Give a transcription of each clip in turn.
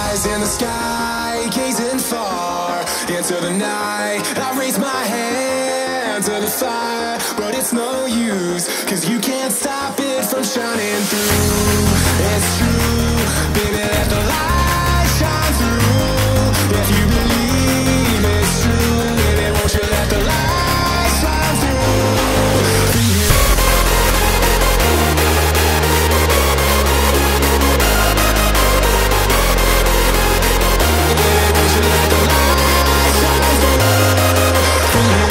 Eyes in the sky, gazing far into the night. I raise my hand to the fire, but it's no use, 'cause you can't stop it from shining through. It's true, baby, let the light shine through. If you believe it's true, baby, won't you let the light shine through for you? Baby, won't you let the light shine through for you?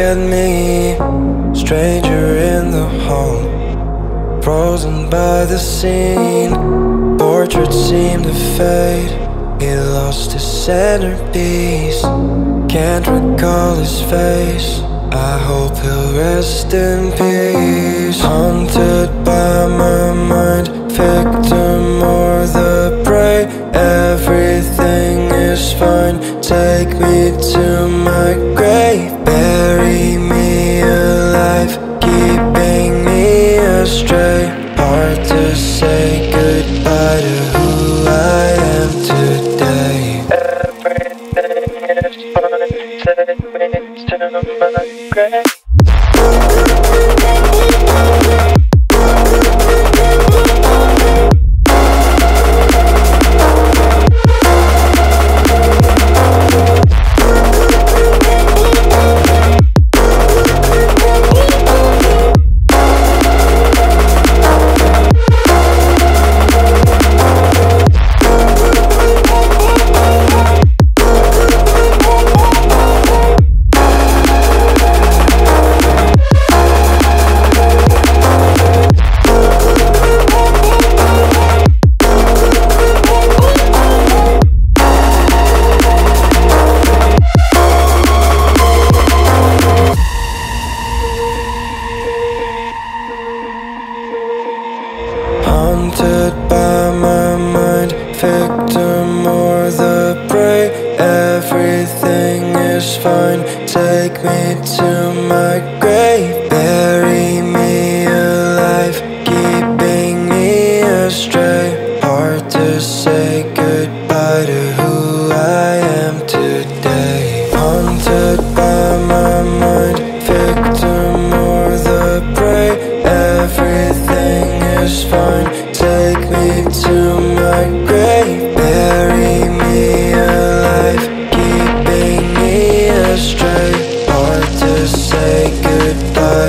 at me, stranger in the hall, frozen by the scene. Portraits seem to fade, he lost his centerpiece. Can't recall his face, I hope he'll rest in peace. Haunted by my mind, victim or the prey. Everything is fine, take me to my grave. Bury me alive, keeping me astray. Hard to say goodbye to who I am today. Everything is fine, take me to my grave. Haunted by my mind, victim or the prey. Everything is fine, take me to my grave. Bury me alive, keeping me astray. Hard to say goodbye to who I am today. Haunted by my mind, victim or the prey. Everything is fine, take me to my grave. Bury me alive, keeping me astray. Hard to say goodbye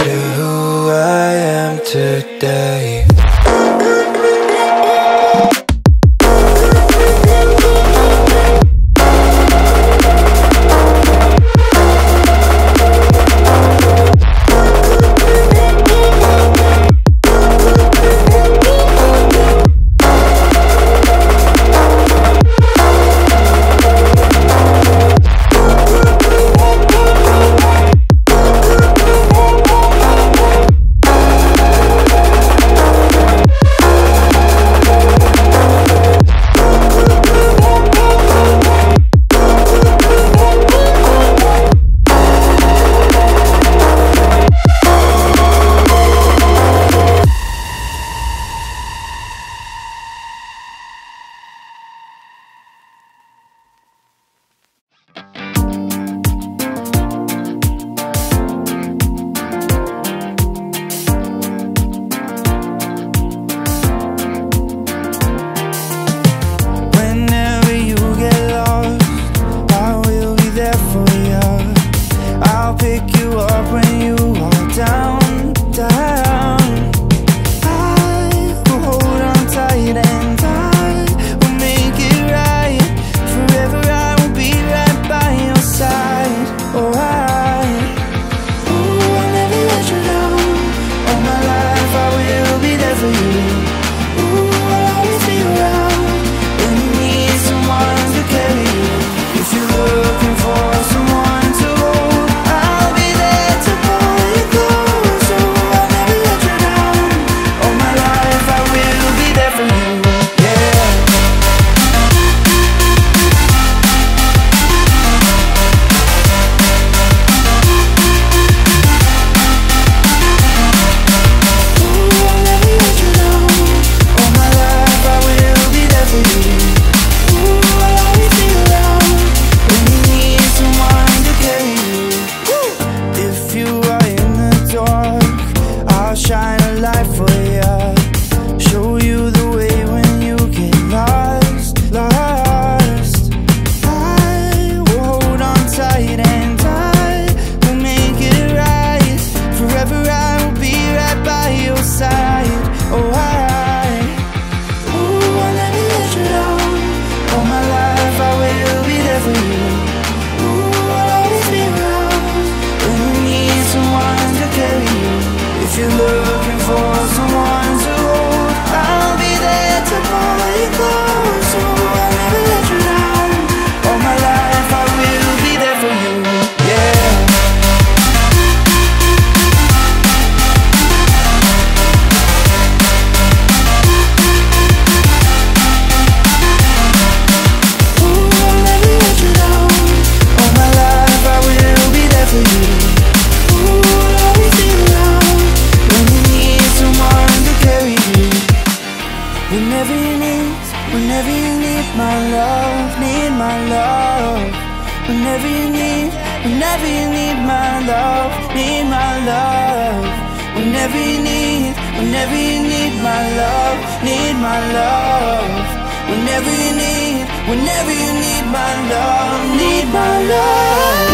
whenever you need my love, need my love. Whenever you need my love, need my love.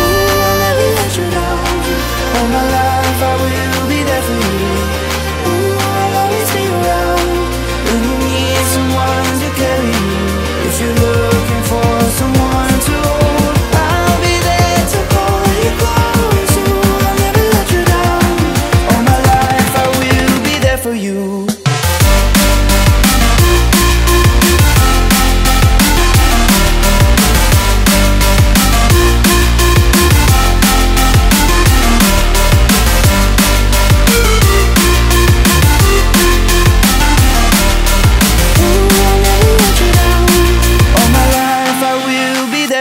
I'll never let you down. All my life I will be there for you. I'll always be around when you need someone to carry you. If you're looking for someone to hold, I'll be there to call you close. I'll never let you down. All my life I will be there for you.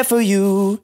For you.